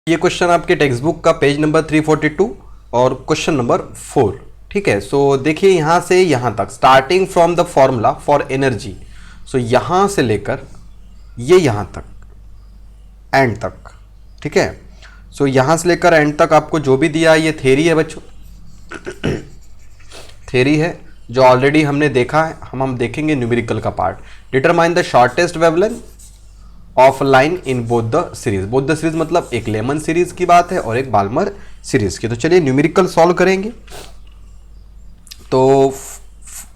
ये क्वेश्चन आपके text book का पेज नंबर 342 और क्वेश्चन नंबर 4। ठीक है, सो देखिए यहाँ से यहाँ तक starting from the formula for energy. So यहाँ से लेकर ये यहाँ तक एंड तक। ठीक है, सो यहाँ से लेकर एंड तक आपको जो भी दिया है ये थ्योरी है बच्चों, थ्योरी है जो ऑलरेडी हमने देखा है। हम देखेंगे न्यूमेरिकल का part. Determine the shortest wavelength of line in both the series. Both the series मतलब एक लेमन सीरीज की बात है और एक बाल्मर सीरीज की। तो चलिए न्यूमेरिकल सॉल्व करेंगे। तो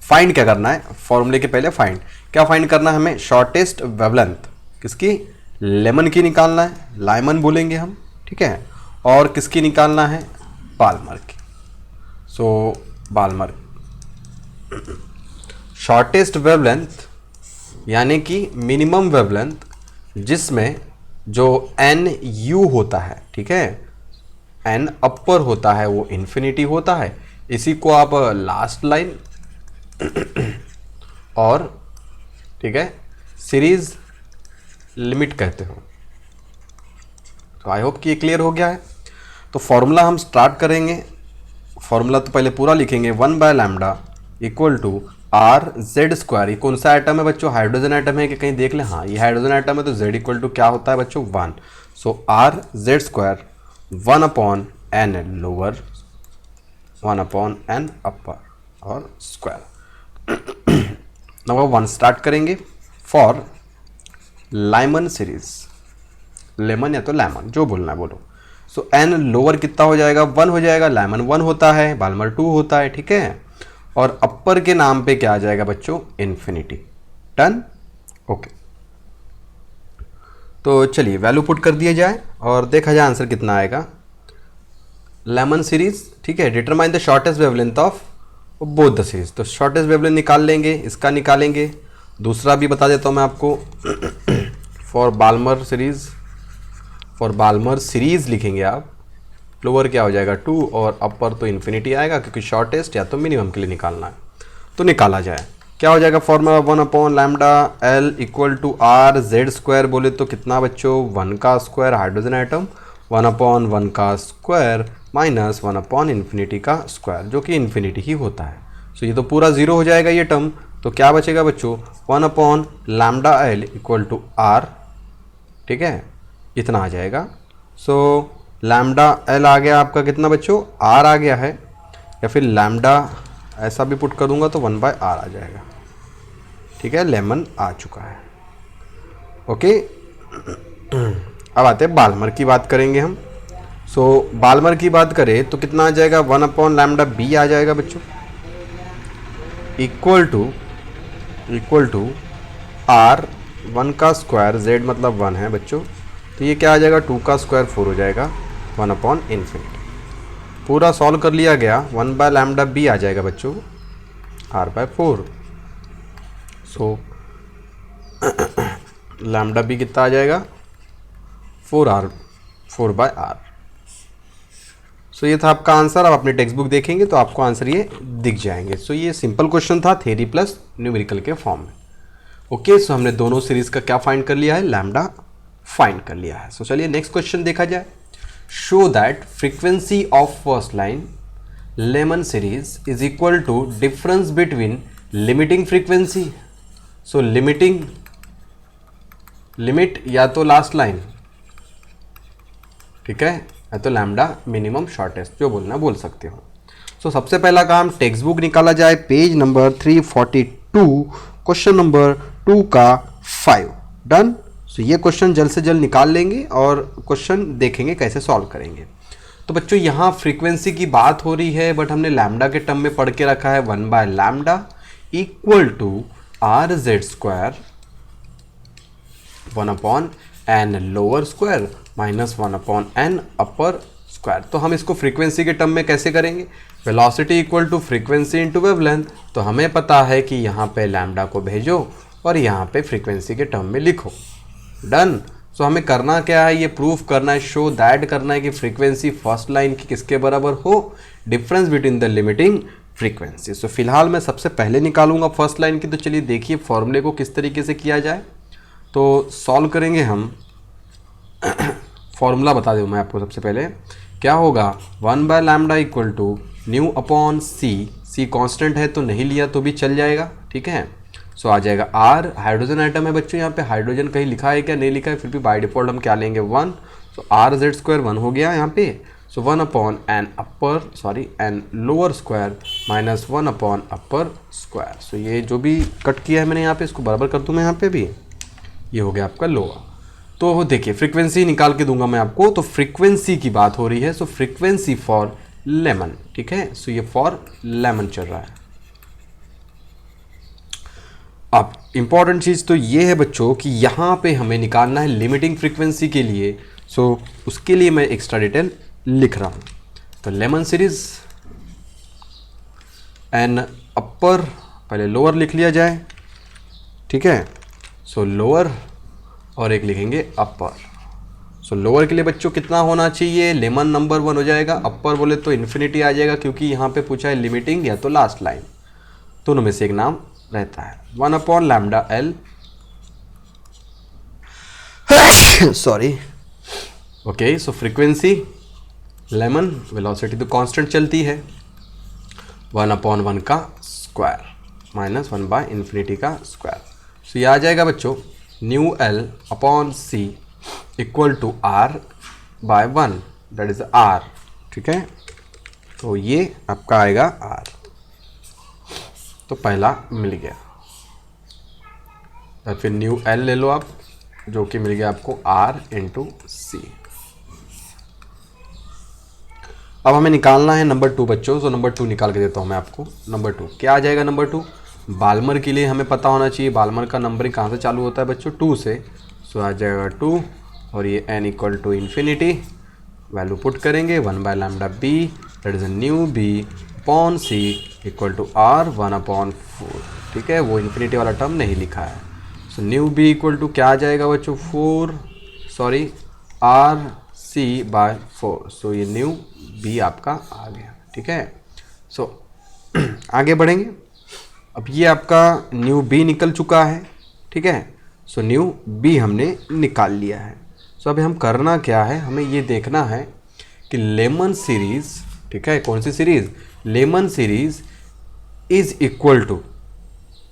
फाइंड क्या करना है, फॉर्मूले के पहले फाइंड क्या फाइंड करना है हमें, शॉर्टेस्ट वेवलेंथ किसकी, लेमन की निकालना है, लाइमन बोलेंगे हम। ठीक है, और किसकी निकालना है, बाल्मर की। सो बाल्मर शॉर्टेस्ट वेवलेंथ यानी कि मिनिमम वेवलेंथ जिसमें जो एन यू होता है, ठीक है, एन अपर होता है वो इन्फिनिटी होता है। इसी को आप लास्ट लाइन और ठीक है सीरीज लिमिट कहते हो। तो आई होप कि ये क्लियर हो गया है। तो फॉर्मूला हम स्टार्ट करेंगे। फॉर्मूला तो पहले पूरा लिखेंगे, 1/λ equal to R Z square. ये कौन सा एटम है बच्चों, हाइड्रोजन एटम है कि कहीं देख लें, हाँ ये हाइड्रोजन एटम है। तो जेड इक्वल टू क्या होता है बच्चों, 1। So R Z square 1/n lower 1/n upper और स्क्वायर। नंबर 1 स्टार्ट करेंगे फॉर लाइमन सीरीज, लेमन या तो लैमन जो बोलना है बोलो। सो एन लोअर कितना हो जाएगा, 1 हो जाएगा। लाइमन 1 होता है, बाल्मर 2 होता है। ठीक है, और अपर के नाम पे क्या आ जाएगा बच्चों, इन्फिनिटी। Done, okay. तो चलिए वैल्यू पुट कर दिया जाए और देखा जाए आंसर कितना आएगा। लेमन सीरीज, ठीक है, determine the shortest wavelength of both the series. तो शॉर्टेस्ट वेवलेंथ निकाल लेंगे, इसका निकालेंगे। दूसरा भी बता देता हूं मैं आपको, for Balmer series, for Balmer series लिखेंगे आप, लोअर क्या हो जाएगा 2 और अपर तो इन्फिनिटी आएगा क्योंकि शॉर्टेस्ट या तो मिनिमम के लिए निकालना है। तो निकाला जाए, क्या हो जाएगा formula 1/λ equal to R Z square. बोले तो कितना बच्चों, 1 का स्क्वायर हाइड्रोजन एटम, 1/1 का स्क्वायर माइनस 1/इन्फिनिटी का स्क्वायर जो कि इन्फिनिटी ही होता है। सो ये तो पूरा 0 हो जाएगा ये टर्म। तो क्या बचेगा बच्चों, 1/λ इक्वल टू आर। ठीक है, इतना आ जाएगा। सो लैम्डा एल आ गया आपका कितना बच्चों, आर आ गया है, या फिर लैम्डा ऐसा भी पुट कर दूंगा तो 1/r आ जाएगा। ठीक है, लेमन आ चुका है। ओके, अब आते हैं बाल्मर की बात करेंगे हम। सो बाल्मर की बात करें तो कितना आ जाएगा, 1/λb आ जाएगा बच्चों, इक्वल टू आर 1 का स्क्वायर, जेड मतलब 1 है बच्चों, तो ये क्या आ जाएगा, 2 का स्क्वायर 4 हो जाएगा 1/इन्फिनिटी। पूरा सॉल्व कर लिया गया, 1/λb आ जाएगा बच्चों r/4। सो लैम्डा बी कितना आ जाएगा, 4/r। सो ये था आपका आंसर। आप अपने टेक्स्ट बुक देखेंगे तो आपको आंसर ये दिख जाएंगे। सो ये सिंपल क्वेश्चन था, थ्योरी प्लस न्यूमेरिकल के फॉर्म में। ओके, सो हमने दोनों सीरीज का क्या फाइंड कर लिया है, लैम्डा फाइंड कर लिया है। सो चलिए नेक्स्ट क्वेश्चन देखा जाए। Show that frequency of first line Lyman series is equal to difference between limiting frequency. So limit या तो लास्ट लाइन, ठीक है, या तो लैम्डा मिनिमम शॉर्टेस्ट जो बोलना बोल सकते हो। सो सबसे पहला काम टेक्स्ट बुक निकाला जाए, पेज नंबर 342 क्वेश्चन नंबर 2 का 5। डन। सो ये क्वेश्चन जल्द से जल्द निकाल लेंगे और क्वेश्चन देखेंगे कैसे सॉल्व करेंगे। तो बच्चों यहाँ फ्रीक्वेंसी की बात हो रही है, बट हमने लैम्डा के टर्म में पढ़ के रखा है 1/λ equal to R Z square 1/n lower square minus 1/n upper square. तो हम इसको फ्रीक्वेंसी के टर्म में कैसे करेंगे, velocity equal to frequency into wavelength. तो हमें पता है कि यहाँ पे लैम्डा को भेजो और यहाँ पे फ्रीक्वेंसी के टर्म में लिखो। डन। सो हमें करना क्या है, ये प्रूफ करना है, शो दैट करना है कि फ्रीक्वेंसी फर्स्ट लाइन की किसके बराबर हो, difference between the limiting frequency. So फिलहाल मैं सबसे पहले निकालूंगा फर्स्ट लाइन की। तो चलिए देखिए फॉर्मूले को किस तरीके से किया जाए। तो सॉल्व करेंगे हम फॉर्मूला बता दूँ मैं आपको सबसे पहले, क्या होगा 1/λ equal to nu upon C constant है तो नहीं लिया तो भी चल जाएगा, ठीक है। सो आ जाएगा आर, हाइड्रोजन आइटम है बच्चों, यहाँ पे हाइड्रोजन कहीं लिखा है क्या, नहीं लिखा है, फिर भी बाय डिफॉल्ट हम क्या लेंगे 1। सो आर जेड स्क्वायर 1 हो गया यहाँ पे। So 1 upon N lower square minus 1 upon upper square. So ये जो भी कट किया है मैंने यहाँ पे, इसको बराबर कर दूँ मैं यहाँ पे भी, ये हो गया आपका लोअर। तो देखिए फ्रीक्वेंसी निकाल के दूंगा मैं आपको, तो फ्रीक्वेंसी की बात हो रही है। सो फ्रीक्वेंसी फॉर लेमन, ठीक है। सो ये फॉर लेमन चल रहा है। अब इंपॉर्टेंट चीज़ तो ये है बच्चों कि यहाँ पे हमें निकालना है लिमिटिंग फ्रीक्वेंसी के लिए। सो उसके लिए मैं एक्स्ट्रा डिटेल लिख रहा हूँ। तो लेमन सीरीज एन अपर, पहले लोअर लिख लिया जाए, ठीक है। सो लोअर और एक लिखेंगे अपर। सो लोअर के लिए बच्चों कितना होना चाहिए, लेमन नंबर 1 हो जाएगा, अपर बोले तो इन्फिनिटी आ जाएगा, क्योंकि यहाँ पे पूछा है लिमिटिंग या तो लास्ट लाइन, दोनों में से एक नाम रहता है। 1 upon lambda L, sorry, okay. So frequency Lyman, velocity तो कांस्टेंट चलती है, 1 अपॉन 1 का स्क्वायर माइनस 1 बाय इन्फिनिटी का स्क्वायर। सो ये आ जाएगा बच्चों nu L upon C equal to R by 1, that is R, ठीक है। तो ये आपका आएगा आर, तो पहला मिल गया। और फिर न्यू एल ले लो आप, जो कि मिल गया आपको आर इंटू सी। अब हमें निकालना है नंबर 2 बच्चों। तो नंबर 2 निकाल के देता हूँ मैं आपको। नंबर 2 क्या आ जाएगा, नंबर 2 बाल्मर के लिए हमें पता होना चाहिए, बाल्मर का नंबरिंग कहाँ से चालू होता है बच्चों, 2 से। सो आ जाएगा 2 और ये n equal to infinity, value put करेंगे 1/λ b, that is nu b upon C equal to R 1 upon 4, ठीक है। वो इन्फिनिटी वाला टर्म नहीं लिखा है। So nu b equal to क्या आ जाएगा बच्चों, आर सी बाय 4। सो ये न्यू b आपका आ गया, ठीक है। सो आगे बढ़ेंगे। अब ये आपका न्यू b निकल चुका है, ठीक है। सो न्यू b हमने निकाल लिया है। सो अभी हम करना क्या है, हमें ये देखना है कि लेमन सीरीज, ठीक है, कौन सी series, Lyman series is equal to,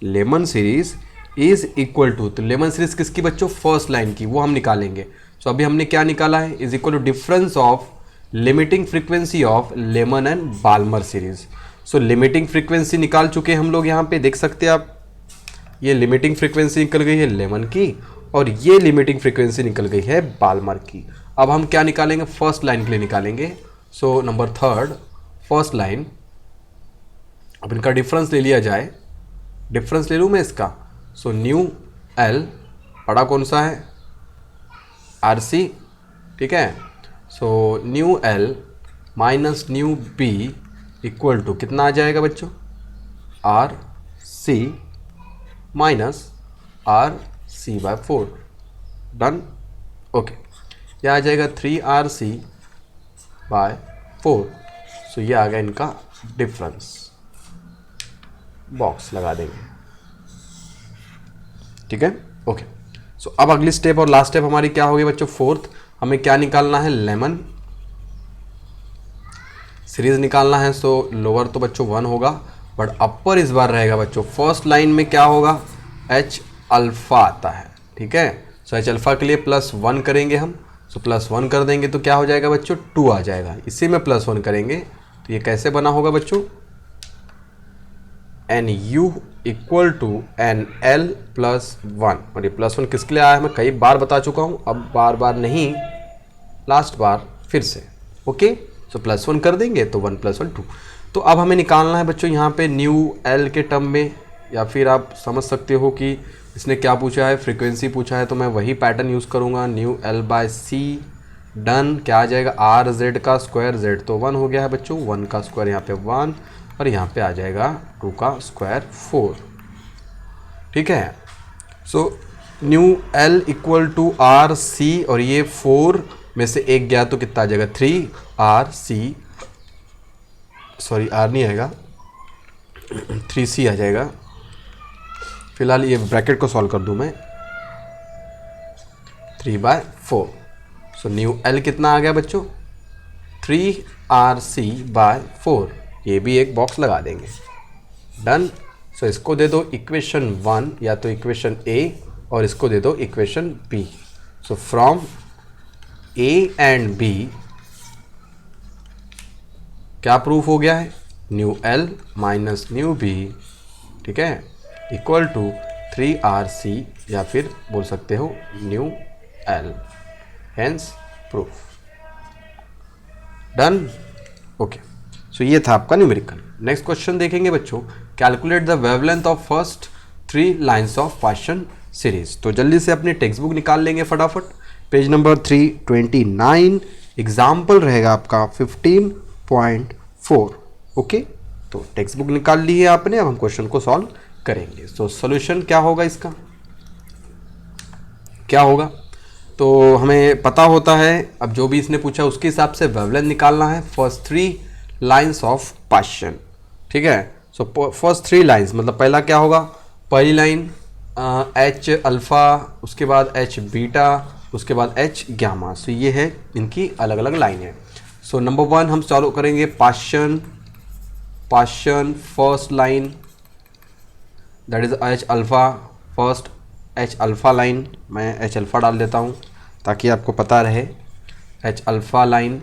Lyman series is equal to, तो लेमन सीरीज किसकी बच्चों, फर्स्ट लाइन की, वो हम निकालेंगे। सो अभी हमने क्या निकाला है, is equal to difference of limiting frequency of Lyman and Balmer series. So limiting frequency निकाल चुके हम लोग, यहाँ पे देख सकते हैं आप, ये लिमिटिंग फ्रीक्वेंसी निकल गई है लेमन की और ये लिमिटिंग फ्रीक्वेंसी निकल गई है बाल्मर की। अब हम क्या निकालेंगे, फर्स्ट लाइन के लिए निकालेंगे। सो नंबर 3 फर्स्ट लाइन, अब इनका डिफरेंस ले लिया जाए, डिफरेंस ले लूँ मैं इसका। सो न्यू एल बड़ा कौन सा है, आर सी, ठीक है। So nu L minus nu B equal to कितना आ जाएगा बच्चों, R c minus R c by 4, done, okay. यह आ जाएगा 3RC बाय 4। सो ये आ गया इनका डिफरेंस, बॉक्स लगा देंगे, ठीक है, ओके। सो अब अगली स्टेप और लास्ट स्टेप हमारी क्या होगी बच्चों, 4th, हमें क्या निकालना है, लेमन सीरीज निकालना है। सो लोअर तो बच्चों 1 होगा, बट अपर इस बार रहेगा बच्चों, फर्स्ट लाइन में क्या होगा, H अल्फा आता है, ठीक है। सो H अल्फा के लिए +1 करेंगे हम। सो +1 कर देंगे तो क्या हो जाएगा बच्चों, 2 आ जाएगा। इसी में +1 करेंगे तो ये कैसे बना होगा बच्चों, NU इक्वल टू NL +1। और ये +1 किसके लिए आया है मैं कई बार बता चुका हूँ, अब बार बार नहीं, लास्ट बार फिर से, ओके। सो +1 कर देंगे तो 1 + 1 2। तो अब हमें निकालना है बच्चों यहाँ पे न्यू एल के टर्म में, या फिर आप समझ सकते हो कि इसने क्या पूछा है, फ्रीक्वेंसी पूछा है, तो मैं वही पैटर्न यूज़ करूँगा, nu L by c, done. क्या आ जाएगा, आर जेड का स्क्वायर, जेड तो 1 हो गया है बच्चों, 1 का स्क्वायर यहाँ पे 1 और यहाँ पे आ जाएगा 2 का स्क्वायर 4, ठीक है। So nu L equal to R c, और ये 4 में से एक गया तो कितना आ जाएगा, 3RC, सॉरी आर नहीं आएगा, 3C आ जाएगा। फिलहाल ये ब्रैकेट को सॉल्व कर दूं मैं, 3/4। सो न्यू एल कितना आ गया बच्चों 3RC/4, ये भी एक बॉक्स लगा देंगे। डन। सो इसको दे दो इक्वेशन 1 या तो इक्वेशन ए और इसको दे दो equation B. So from A and B क्या प्रूफ हो गया है, nu L minus nu B, ठीक है, इक्वल टू 3RC या फिर बोल सकते हो nu L, hence proof. Done. Okay, so ये था आपका न्यूमेरिकल। नेक्स्ट क्वेश्चन देखेंगे बच्चों, calculate the wavelength of first 3 lines of partial series. तो जल्दी से अपनी टेक्स्ट बुक निकाल लेंगे फटाफट, पेज नंबर 329, एग्जाम्पल रहेगा आपका 15.4। ओके, तो टेक्स्ट बुक निकाल ली है आपने, अब हम क्वेश्चन को सॉल्व करेंगे। सो सॉल्यूशन क्या होगा, इसका क्या होगा, तो हमें पता होता है, अब जो भी इसने पूछा उसके हिसाब से वेवलेंथ निकालना है फर्स्ट 3 लाइन्स ऑफ पार्शियल, ठीक है। सो फर्स्ट 3 लाइन्स मतलब पहला क्या होगा, पहली लाइन एच अल्फ़ा, उसके बाद एच बीटा, उसके बाद एच गामा। सो ये है इनकी अलग अलग लाइन है। सो नंबर 1 हम सॉल्व करेंगे partial first line, that is H alpha, first H alpha line, मैं एच अल्फ़ा डाल देता हूँ ताकि आपको पता रहे, एच अल्फ़ा लाइन।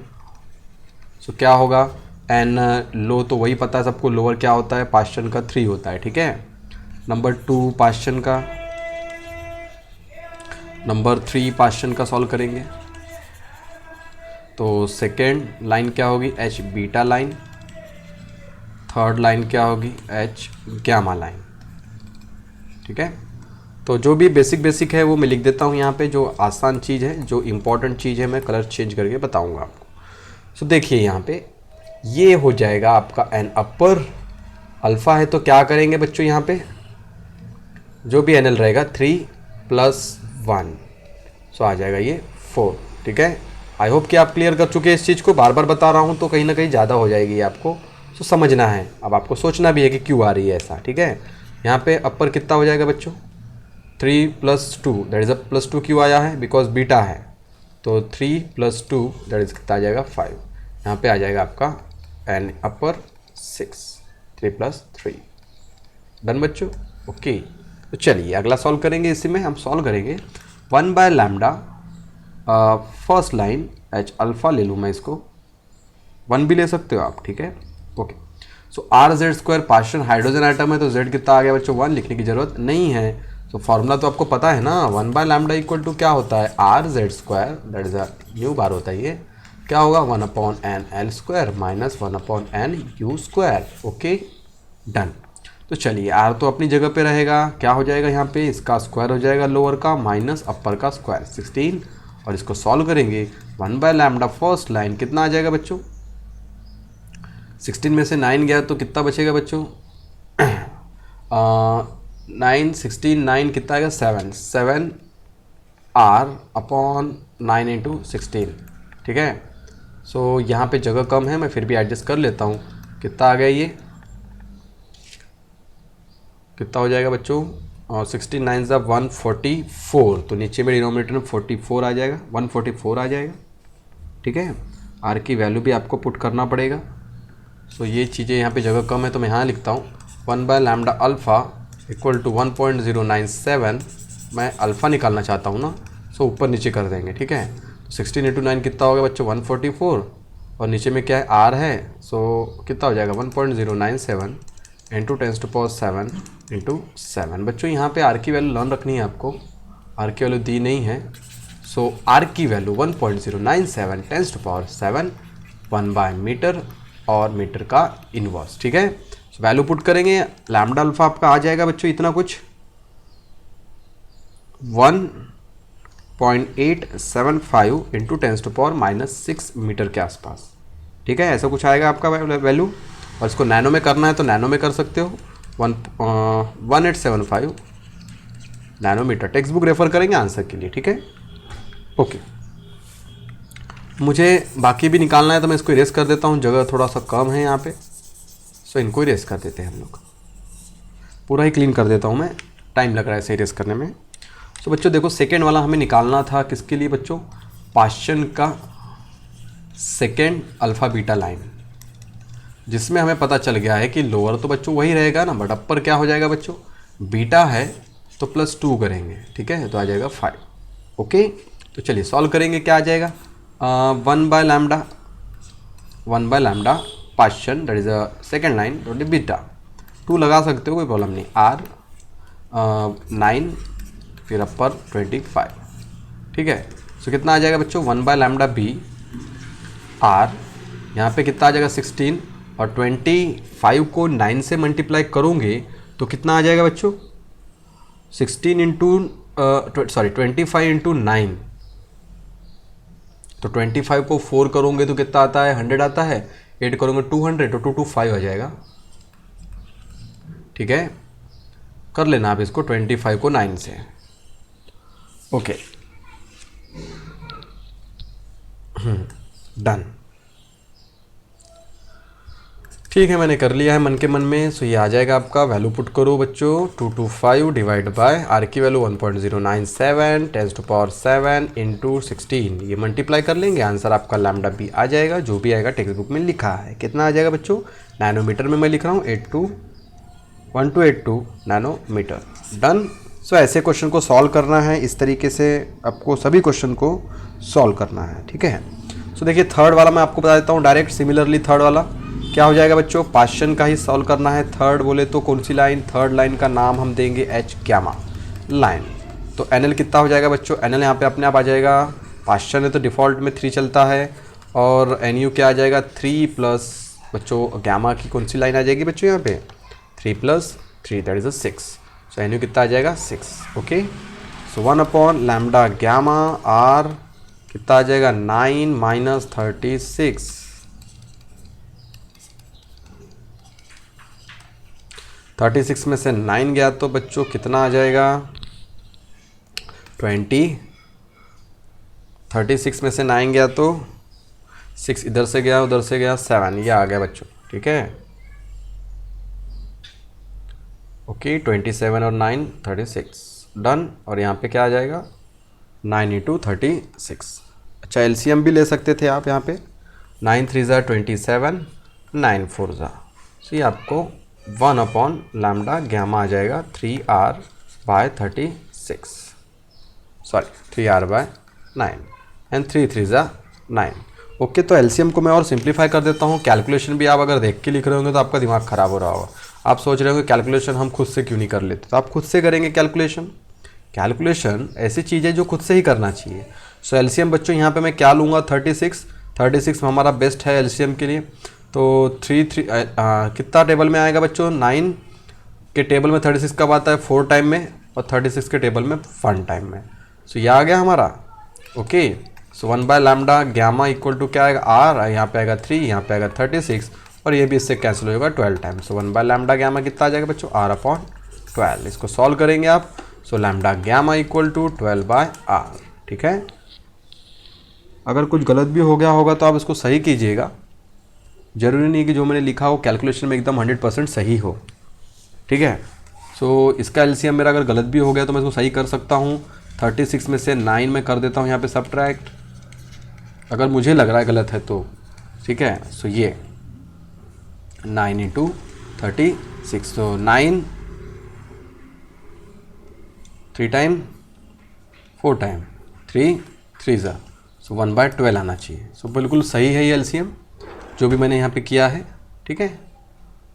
सो क्या होगा, एन लो तो वही पता है सबको, लोअर क्या होता है, पार्शियल का 3 होता है, ठीक है। नंबर 2 पार्शियल का, नंबर 3 पार्शियल का सॉल्व करेंगे। तो सेकेंड लाइन क्या होगी, H beta line, third line क्या होगी, एच गामा लाइन, ठीक है। तो जो भी बेसिक है वो मैं लिख देता हूँ यहाँ पे, जो आसान चीज़ है, जो इम्पोर्टेंट चीज़ है मैं कलर चेंज करके बताऊँगा आपको। सो देखिए यहाँ पे ये हो जाएगा आपका एन अपर, अल्फ़ा है तो क्या करेंगे बच्चों, यहाँ पे जो भी एन एल रहेगा 3 + 1, सो आ जाएगा ये 4, ठीक है। आई होप कि आप क्लियर कर चुके हैं इस चीज़ को, बार बार बता रहा हूँ तो कहीं ना कहीं ज़्यादा हो जाएगी आपको, सो समझना है। अब आपको सोचना भी है कि क्यों आ रही है ऐसा, ठीक है। यहाँ पे अपर कितना हो जाएगा बच्चों, 3 + 2, दैट इज़ +2 क्यों आया है, बिकॉज बीटा है, तो 3 + 2 दैट इज़ कितना आ जाएगा 5। यहाँ पे आ जाएगा आपका एन अपर 6, 3 + 3। डन बच्चों, ओके। तो चलिए अगला सॉल्व करेंगे, इसी में हम सॉल्व करेंगे 1/λ फर्स्ट लाइन एच अल्फ़ा ले लूँ मैं, इसको 1 भी ले सकते हो आप, ठीक है, ओके। सो RZ² पार्शियल हाइड्रोजन आइटम है, तो Z कितना आ गया बच्चों 1, लिखने की ज़रूरत नहीं है। तो फॉर्मूला तो आपको पता है ना, 1/λ इक्वल टू क्या होता है, RZ², दैट इज न्यू बार होता है, ये क्या होगा 1/nl² minus 1/nu², okay done. तो चलिए R तो अपनी जगह पे रहेगा, क्या हो जाएगा यहाँ पे, इसका स्क्वायर हो जाएगा लोअर का माइनस अपर का स्क्वायर 16, और इसको सॉल्व करेंगे 1/λ फर्स्ट लाइन कितना आ जाएगा बच्चों, 16 में से 9 गया तो कितना बचेगा बच्चों 9 16 9 कितना आएगा 7 R/9 × 16, ठीक है। सो यहाँ पे जगह कम है, मैं फिर भी एडजस्ट कर लेता हूँ, कितना आ गया ये, कितना हो जाएगा बच्चों, और 16 9 ज़ा 144, तो नीचे में डिनोमिनेटर में 44 आ जाएगा, 144 आ जाएगा, ठीक है। आर की वैल्यू भी आपको पुट करना पड़ेगा। सो ये चीज़ें यहाँ पे जगह कम है तो मैं यहाँ लिखता हूँ 1/λ अल्फ़ा इक्वल टू 1.097, मैं अल्फ़ा निकालना चाहता हूँ ना, सो ऊपर नीचे कर देंगे, ठीक है। 16 × 9 कितना हो गया बच्चों 144, और नीचे में क्या है आर है, सो कितना हो जाएगा 1.097 × 10⁻7 × 7। बच्चों यहाँ पे आर की वैल्यू लर्न रखनी है आपको, आर की वैल्यू दी नहीं है, सो आर की वैल्यू 1.097 10⁻7 1/मीटर और मीटर का इनवर्स, ठीक है। सो वैल्यू पुट करेंगे, लैम्डा अल्फा आपका आ जाएगा बच्चों इतना कुछ 1.875 × 10⁻6 मीटर के आसपास, ठीक है, ऐसा कुछ आएगा आपका वैल्यू। और इसको नैनो में करना है तो नैनो में कर सकते हो, 1875 नैनोमीटर। टेक्स्ट बुक रेफर करेंगे आंसर के लिए, ठीक है, ओके। मुझे बाकी भी निकालना है तो मैं इसको इरेज कर देता हूँ, जगह थोड़ा सा कम है यहाँ पे, सो इनको इरेज कर देते हैं हम लोग, पूरा ही क्लीन कर देता हूँ मैं, टाइम लग रहा है इसे इरेज करने में। सो बच्चों देखो सेकेंड वाला हमें निकालना था किसके लिए बच्चों, पाश्चन का सेकेंड अल्फ़ा बीटा लाइन, जिसमें हमें पता चल गया है कि लोअर तो बच्चों वही रहेगा ना, बट अपर क्या हो जाएगा बच्चों, बीटा है तो +2 करेंगे, ठीक है, तो आ जाएगा 5। ओके, तो चलिए सॉल्व करेंगे, क्या आ जाएगा 1/λ पाश्चन that is a second line तो बीटा 2 लगा सकते हो, कोई प्रॉब्लम नहीं, R 9 फिर अपर 25, ठीक है। सो कितना आ जाएगा बच्चों 1/λ R, यहाँ पे कितना आ जाएगा 16 और 25 को 9 से मल्टीप्लाई करोगे तो कितना आ जाएगा बच्चों 16 इंटू 25 इंटू 9, तो 25 को 4 करोगे तो कितना आता है 100 आता है, 8 करोगे 200 तो 225 आ जाएगा, ठीक है। कर लेना आप इसको 25 को 9 से। ओके डन, ठीक है, मैंने कर लिया है मन के मन में। सो ये आ जाएगा आपका, वैल्यू पुट करो बच्चों 225 डिवाइड बाय आर की वैल्यू 1.097 10⁻7 इंटू 16, ये मल्टीप्लाई कर लेंगे, आंसर आपका लैम्डा बी आ जाएगा, जो भी आएगा टेक्स्ट बुक में लिखा है। कितना आ जाएगा बच्चों, नैनोमीटर में मैं लिख रहा हूँ 1282 नैनोमीटर। डन। सो ऐसे क्वेश्चन को सॉल्व करना है, इस तरीके से आपको सभी क्वेश्चन को सॉल्व करना है, ठीक है। सो देखिए थर्ड वाला मैं आपको बता देता हूँ डायरेक्ट, सिमिलरली थर्ड वाला क्या हो जाएगा बच्चों, पाश्चन का ही सॉल्व करना है। थर्ड बोले तो कौन सी लाइन, थर्ड लाइन का नाम हम देंगे एच गैमा लाइन। तो एनएल कितना हो जाएगा बच्चों, एनएल यहाँ पे अपने आप आ जाएगा, पाश्चन है तो डिफ़ॉल्ट में 3 चलता है, और एनयू क्या आ जाएगा 3 प्लस बच्चों गैमा की कौन सी लाइन आ जाएगी बच्चों यहाँ पे 3 + 3 that is a 6। So NU कितना आ जाएगा 6। ओके, सो 1/λ गैमा आर कितना आ जाएगा 9 - 36, 36 में से 9 गया तो बच्चों कितना आ जाएगा 20, 36 में से 9 गया तो 6 इधर से गया उधर से गया 7, ये आ गया बच्चों, ठीक है। ओके 27 और 9 36 डन, और यहाँ पे क्या आ जाएगा 9 × 36। अच्छा एलसीएम भी ले सकते थे आप यहाँ पे, 9 × 3 = 27, 9 × 4 = सो ये आपको 1/λ गैमा आ जाएगा 3R/36, sorry 3R/9 and 3 × 3 = 9। Okay, तो एलसीएम को मैं और सिंप्लीफाई कर देता हूँ। कैलकुलेशन भी आप अगर देख के लिख रहे होंगे तो आपका दिमाग ख़राब हो रहा होगा, आप सोच रहे होंगे कैलकुलेशन हम खुद से क्यों नहीं कर लेते, तो आप खुद से करेंगे कैलकुलेशन। कैलकुलेशन ऐसी चीज़ है जो खुद से ही करना चाहिए। सो एलसीएम बच्चों यहाँ पे मैं क्या लूँगा 36 में हमारा बेस्ट है एलसीएम के लिए, तो 3 कितना टेबल में आएगा बच्चों 9 के टेबल में 36 कब आता है 4 टाइम में, और 36 के टेबल में 1 टाइम में। सो ये आ गया हमारा। Okay, so 1/λ gamma equal to क्या आएगा आर, यहाँ पे आएगा 3, यहाँ पे आएगा 36, और ये भी इससे कैंसिल होगा 12 टाइम। सो 1/λ गैमा कितना आ जाएगा बच्चों R/12। इसको सॉल्व करेंगे आप, so lambda gamma equal to 12/R, ठीक है। अगर कुछ गलत भी हो गया होगा तो आप इसको सही कीजिएगा, ज़रूरी नहीं कि जो मैंने लिखा हो कैलकुलेशन में एकदम 100% सही हो, ठीक है। सो इसका एलसीएम मेरा अगर गलत भी हो गया तो मैं इसको सही कर सकता हूँ। 36 में से 9 में कर देता हूँ यहाँ पे सब्ट्रैक्ट, अगर मुझे लग रहा है गलत है तो, ठीक है। सो ये 9 × 36, तो 9 3 टाइम 4 टाइम 3 3 = सो 1/12 आना चाहिए। सो बिल्कुल सही है ये एलसीएम जो भी मैंने यहाँ पे किया है, ठीक है।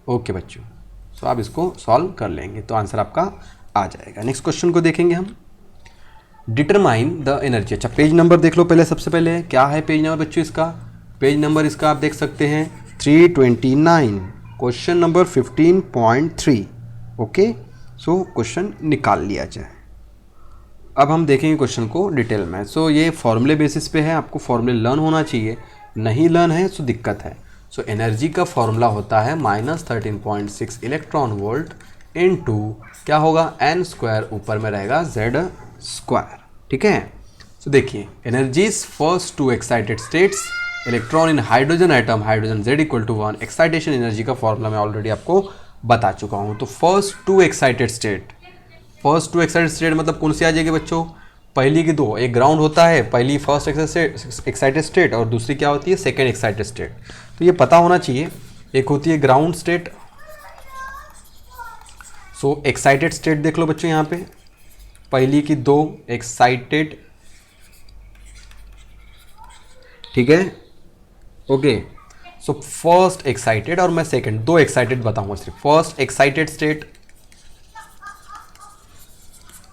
ओके बच्चों, सो आप इसको सॉल्व कर लेंगे तो आंसर आपका आ जाएगा। नेक्स्ट क्वेश्चन को देखेंगे हम, डिटरमाइन द एनर्जी। अच्छा पेज नंबर देख लो पहले, सबसे पहले क्या है पेज नंबर बच्चों इसका, पेज नंबर इसका आप देख सकते हैं 329, question number 15.3। Okay, so question निकाल लिया जाए। अब हम देखेंगे क्वेश्चन को डिटेल में। सो ये फॉर्मूले बेसिस पे है, आपको फॉर्मूले लर्न होना चाहिए, नहीं लर्न है सो दिक्कत है। सो एनर्जी का फॉर्मूला होता है -13.6 इलेक्ट्रॉन वोल्ट इनटू क्या होगा n², ऊपर में रहेगा z², ठीक है। सो देखिए energies first 2 excited states, electron in hydrogen atom, hydrogen z = 1, excitation energy का फॉर्मूला मैं ऑलरेडी आपको बता चुका हूँ। तो फर्स्ट 2 एक्साइटेड स्टेट मतलब कौन सी आ जाएगी बच्चों, पहली की दो, एक ग्राउंड होता है, पहली फर्स्ट एक्साइटेड स्टेट और दूसरी क्या होती है, सेकेंड एक्साइटेड स्टेट। तो ये पता होना चाहिए। एक होती है ground state. So excited state देख लो बच्चों, यहाँ पे पहली की दो एक्साइटेड, ठीक है, ओके। सो फर्स्ट एक्साइटेड और मैं सेकंड, दो एक्साइटेड बताऊंगा सिर्फ, फर्स्ट एक्साइटेड स्टेट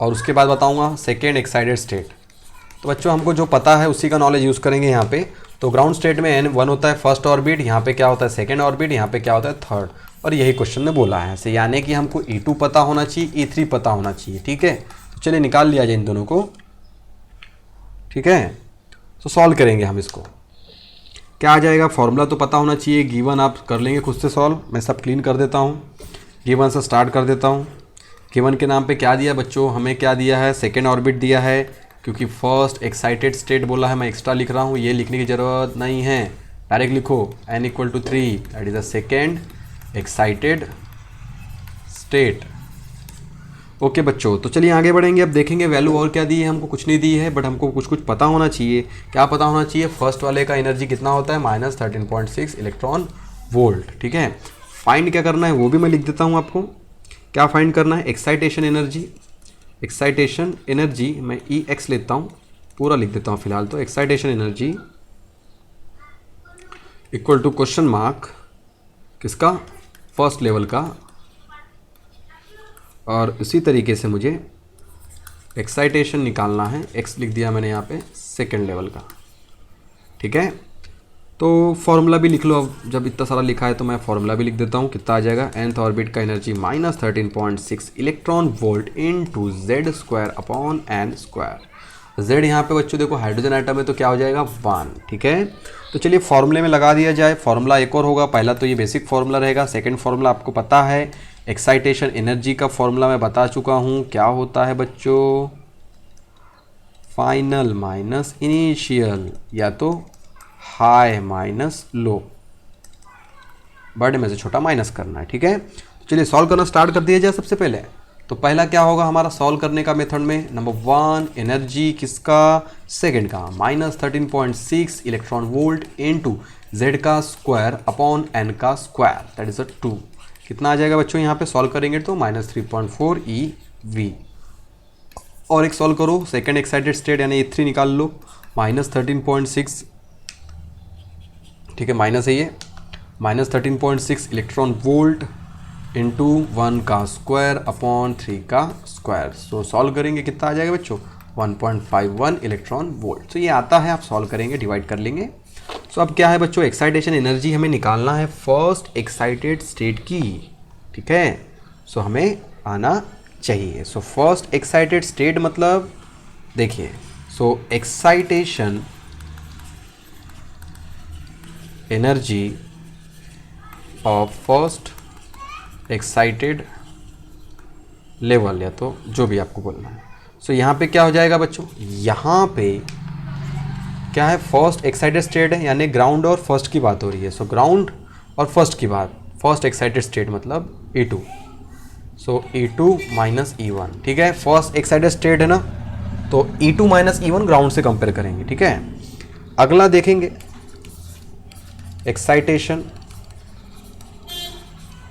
और उसके बाद बताऊंगा सेकेंड एक्साइटेड स्टेट। तो बच्चों हमको जो पता है उसी का नॉलेज यूज़ करेंगे यहाँ पे। तो ग्राउंड स्टेट में n1 होता है फर्स्ट ऑर्बिट, यहाँ पे क्या होता है सेकेंड ऑर्बिट, यहाँ पे क्या होता है थर्ड, और यही क्वेश्चन में बोला है ऐसे, यानी कि हमको E2 पता होना चाहिए, E3 पता होना चाहिए, ठीक है। तो चलिए निकाल लिया जाए इन दोनों को, ठीक है। तो सॉल्व करेंगे हम इसको, क्या आ जाएगा, फॉर्मूला तो पता होना चाहिए, गिवन आप कर लेंगे खुद से सॉल्व। मैं सब क्लीन कर देता हूँ, गिवन से स्टार्ट कर देता हूँ। गिवन के नाम पे क्या दिया बच्चों, हमें क्या दिया है, सेकेंड ऑर्बिट दिया है, क्योंकि फर्स्ट एक्साइटेड स्टेट बोला है, मैं एक्स्ट्रा लिख रहा हूँ, ये लिखने की ज़रूरत नहीं है, डायरेक्ट लिखो n = 3, that is the second excited state. Okay बच्चों, तो चलिए आगे बढ़ेंगे। अब देखेंगे वैल्यू और क्या दी है, हमको कुछ नहीं दी है, बट हमको कुछ कुछ पता होना चाहिए। क्या पता होना चाहिए, फर्स्ट वाले का एनर्जी कितना होता है, -13.6 इलेक्ट्रॉन वोल्ट, ठीक है। फाइंड क्या करना है वो भी मैं लिख देता हूँ आपको। क्या फाइंड करना है, एक्साइटेशन एनर्जी, एक्साइटेशन एनर्जी मैं EX लेता हूँ, पूरा लिख देता हूँ फिलहाल। तो excitation energy equal to question mark किसका, फर्स्ट लेवल का, और इसी तरीके से मुझे एक्साइटेशन निकालना है, X लिख दिया मैंने यहाँ पे सेकेंड लेवल का, ठीक है। तो फॉर्मूला भी लिख लो, अब जब इतना सारा लिखा है तो मैं फॉर्मूला भी लिख देता हूँ। कितना आ जाएगा, nth ऑर्बिट का energy -13.6 electron volt into Z² upon n²। Z यहाँ पे बच्चों देखो हाइड्रोजन आइटम है तो क्या हो जाएगा 1, ठीक है। तो चलिए फॉर्मूले में लगा दिया जाए। फॉर्मूला एक और होगा, पहला तो ये बेसिक फॉर्मूला रहेगा, सेकेंड फॉर्मूला आपको पता है, एक्साइटेशन एनर्जी का फॉर्मूला मैं बता चुका हूँ, क्या होता है बच्चों, फाइनल माइनस इनिशियल, या तो हाई माइनस लो, बड़े में से छोटा माइनस करना है, ठीक है। तो चलिए सॉल्व करना स्टार्ट कर दिया जाए। सबसे पहले तो पहला क्या होगा हमारा सॉल्व करने का मेथड में, नंबर 1 एनर्जी किसका, सेकंड का, -13.6 इलेक्ट्रॉन वोल्ट इनटू Z का स्क्वायर अपॉन n का स्क्वायर, दैट इज 2। कितना आ जाएगा बच्चों, यहाँ पे सॉल्व करेंगे तो -3.4 eV। और एक सॉल्व करो, सेकेंड एक्साइटेड स्टेट यानी E3 निकाल लो, -13.6, ठीक है, माइनस है ये, -13.6 इलेक्ट्रॉन वोल्ट इंटू 1 का स्क्वायर अपॉन 3 का स्क्वायर। सो सॉल्व करेंगे कितना आ जाएगा बच्चों, 1.51 इलेक्ट्रॉन वोल्ट। तो ये आता है, आप सॉल्व करेंगे, डिवाइड कर लेंगे। सो अब क्या है बच्चों, एक्साइटेशन एनर्जी हमें निकालना है फर्स्ट एक्साइटेड स्टेट की, ठीक है। सो हमें आना चाहिए। सो फर्स्ट एक्साइटेड स्टेट मतलब देखिए, so excitation energy of first excited level, या तो जो भी आपको बोलना है। सो यहाँ पे क्या हो जाएगा बच्चों, यहाँ पे क्या है, फर्स्ट एक्साइटेड स्टेट है, यानी ग्राउंड और फर्स्ट की बात हो रही है। सो ग्राउंड और फर्स्ट की बात, फर्स्ट एक्साइटेड स्टेट मतलब E2। सो E2 माइनस E1, ठीक है, फर्स्ट एक्साइटेड स्टेट है ना, तो E2 माइनस E1 ग्राउंड से कंपेयर करेंगे, ठीक है। अगला देखेंगे एक्साइटेशन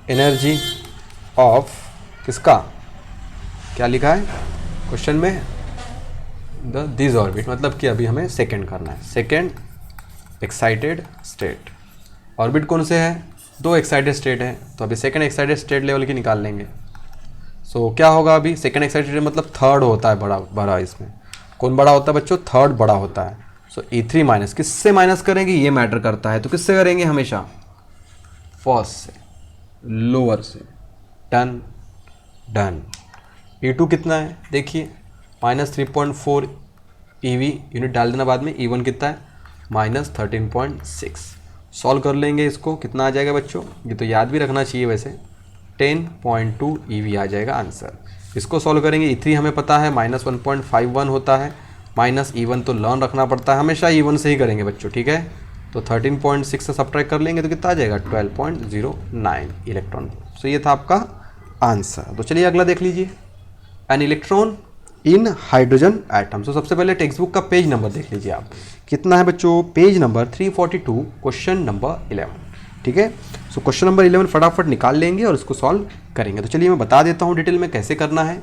एनर्जी ऑफ किसका, क्या लिखा है क्वेश्चन में, दिस ऑर्बिट, मतलब कि अभी हमें सेकेंड करना है, सेकेंड एक्साइटेड स्टेट। ऑर्बिट कौन से है, दो एक्साइटेड स्टेट है, तो अभी सेकेंड एक्साइटेड स्टेट लेवल की निकाल लेंगे। सो क्या होगा, अभी सेकेंड एक्साइटेड मतलब थर्ड होता है, बड़ा इसमें कौन बड़ा होता है बच्चों, थर्ड बड़ा होता है। सो E3 माइनस, किससे माइनस करेंगे ये मैटर करता है, तो किससे करेंगे, हमेशा फर्स्ट से, लोअर से, डन डन। E2 कितना है देखिए, -3.4 EV, यूनिट डाल देना बाद में। E1 कितना है, -13.6। सॉल्व कर लेंगे इसको, कितना आ जाएगा बच्चों, ये तो याद भी रखना चाहिए वैसे, 10.2 EV आ जाएगा आंसर। इसको सॉल्व करेंगे, E3 हमें पता है -1.51 होता है, माइनस E1 तो लर्न रखना पड़ता है, हमेशा E1 से ही करेंगे बच्चों, ठीक है। तो 13.6 से सब्ट्रैक्ट कर लेंगे तो कितना आ जाएगा, 12.09 इलेक्ट्रॉन। सो ये था आपका आंसर। तो चलिए अगला देख लीजिए, an electron in hydrogen atoms. तो सबसे पहले टेक्स्ट बुक का पेज नंबर देख लीजिए आप, कितना है बच्चों, पेज नंबर 342, क्वेश्चन नंबर 11, ठीक है। सो क्वेश्चन नंबर 11 फटाफट निकाल लेंगे और इसको सॉल्व करेंगे। तो चलिए मैं बता देता हूँ डिटेल में कैसे करना है।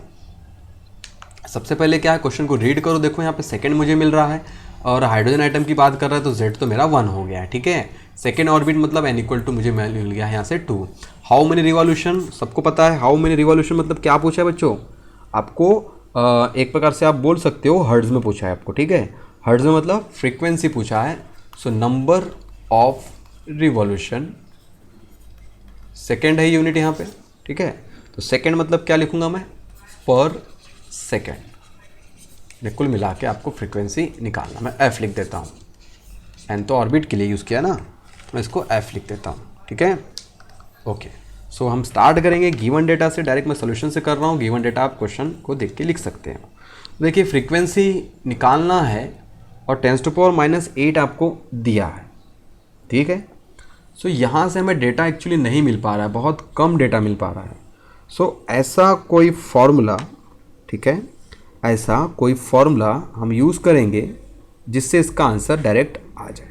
सबसे पहले क्या है, क्वेश्चन को रीड करो, देखो यहाँ पे सेकंड मुझे मिल रहा है और हाइड्रोजन आइटम की बात कर रहा है तो Z तो मेरा 1 हो गया है, ठीक है। सेकेंड ऑर्बिट मतलब n इक्वल टू मुझे मिल गया है यहाँ से 2। हाउ मेनी रिवॉल्यूशन, सबको पता है हाउ मेनी रिवॉल्यूशन मतलब क्या पूछा है बच्चों, आपको एक प्रकार से आप बोल सकते हो हर्ट्ज में पूछा है आपको, ठीक है। हर्ट्ज में मतलब फ्रीक्वेंसी पूछा है। So number of revolution, second है यूनिट यहाँ पे, ठीक है। तो सेकेंड मतलब क्या लिखूंगा मैं, पर सेकेंड। कुल मिला के आपको फ्रीक्वेंसी निकालना, मैं एफ लिख देता हूँ, एन तो ऑर्बिट के लिए यूज़ किया ना, तो मैं इसको एफ लिख देता हूँ, ठीक है। ओके, सो हम स्टार्ट करेंगे गिवन डेटा से, डायरेक्ट मैं सोल्यूशन से कर रहा हूँ। गिवन डेटा आप क्वेश्चन को देख के लिख सकते हैं। देखिए फ्रीक्वेंसी निकालना है और 10⁻⁸ आपको दिया है, ठीक है। सो यहाँ से हमें डेटा एक्चुअली नहीं मिल पा रहा है, बहुत कम डेटा मिल पा रहा है। सो ऐसा कोई फॉर्मूला, ठीक है, ऐसा कोई फॉर्मूला हम यूज़ करेंगे जिससे इसका आंसर डायरेक्ट आ जाए।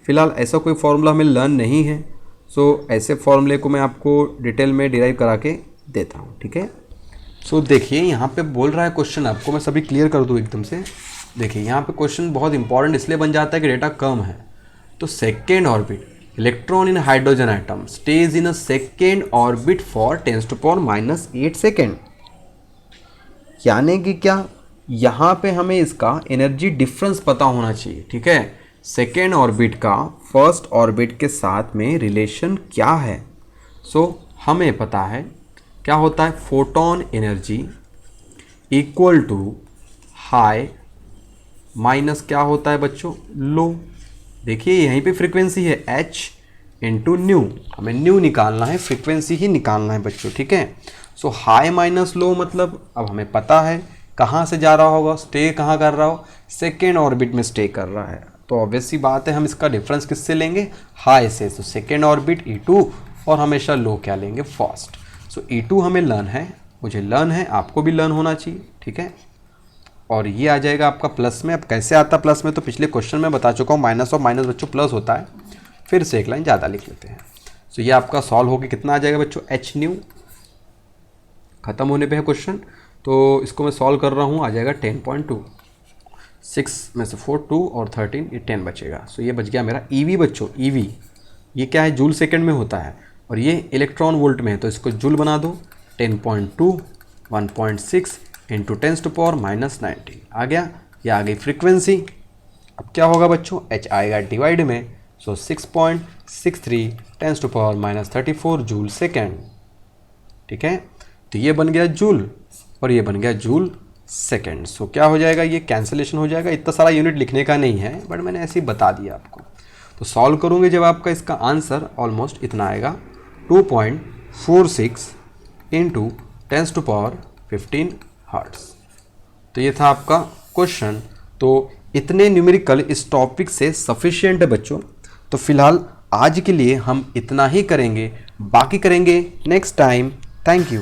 फिलहाल ऐसा कोई फॉर्मूला हमें लर्न नहीं है, सो ऐसे फॉर्मूले को मैं आपको डिटेल में डिराइव करा के देता हूँ, ठीक है। सो देखिए यहाँ पे बोल रहा है क्वेश्चन, आपको मैं सभी क्लियर कर दूँ एकदम से। देखिए यहाँ पे क्वेश्चन बहुत इंपॉर्टेंट इसलिए बन जाता है कि डेटा कम है। तो second orbit, electron in hydrogen atom stage in a second orbit for 10⁻⁸ second. यानी कि क्या, यहाँ पे हमें इसका एनर्जी डिफरेंस पता होना चाहिए, ठीक है। सेकेंड ऑर्बिट का फर्स्ट ऑर्बिट के साथ में रिलेशन क्या है। सो हमें पता है क्या होता है, photon energy equal to high minus क्या होता है बच्चों, लो। देखिए यहीं पे फ्रीक्वेंसी है h इंटू न्यू, हमें न्यू निकालना है, फ्रीक्वेंसी ही निकालना है बच्चों, ठीक है। सो हाई माइनस लो मतलब अब हमें पता है कहाँ से जा रहा होगा, स्टे कहाँ कर रहा हो, सेकेंड ऑर्बिट में स्टे कर रहा है। तो ऑब्वियस सी बात है हम इसका डिफरेंस किससे लेंगे, हाई से। तो सेकेंड ऑर्बिट E2 और हमेशा लो क्या लेंगे, फर्स्ट। सो E2 हमें लर्न है, मुझे लर्न है, आपको भी लर्न होना चाहिए, ठीक है। और ये आ जाएगा आपका प्लस में। अब कैसे आता प्लस में, तो पिछले क्वेश्चन में बता चुका हूँ, माइनस और माइनस बच्चों प्लस होता है। फिर से एक लाइन ज़्यादा लिख लेते हैं। सो ये आपका सॉल्व होकर कितना आ जाएगा बच्चों, h न्यू। खत्म होने पे है क्वेश्चन, तो इसको मैं सॉल्व कर रहा हूँ, आ जाएगा 10.2। 6 में से 4 2 और 13 ये 10 बचेगा। सो ये बच गया मेरा EV बच्चों। EV ये क्या है, जूल सेकेंड में होता है और ये इलेक्ट्रॉन वोल्ट में है, तो इसको जूल बना दो। 10.2 1.6 इंटू 10⁻⁻90 आ गया, ये आ गई फ्रीक्वेंसी। अब क्या होगा बच्चों, h आएगा डिवाइड में। सो 6.63 10⁻⁻34 जूल सेकेंड, ठीक है। तो ये बन गया जूल और ये बन गया जूल सेकेंड। सो क्या हो जाएगा, ये कैंसिलेशन हो जाएगा। इतना सारा यूनिट लिखने का नहीं है, बट मैंने ऐसे ही बता दिया आपको। तो सॉल्व करूँगे जब आपका इसका आंसर ऑलमोस्ट इतना आएगा, 2.46 इंटू 10⁻15 हर्ट्ज। तो ये था आपका क्वेश्चन। तो इतने न्यूमेरिकल इस टॉपिक से सफिशिएंट है बच्चों। तो फिलहाल आज के लिए हम इतना ही करेंगे, बाकी करेंगे नेक्स्ट टाइम। Thank you.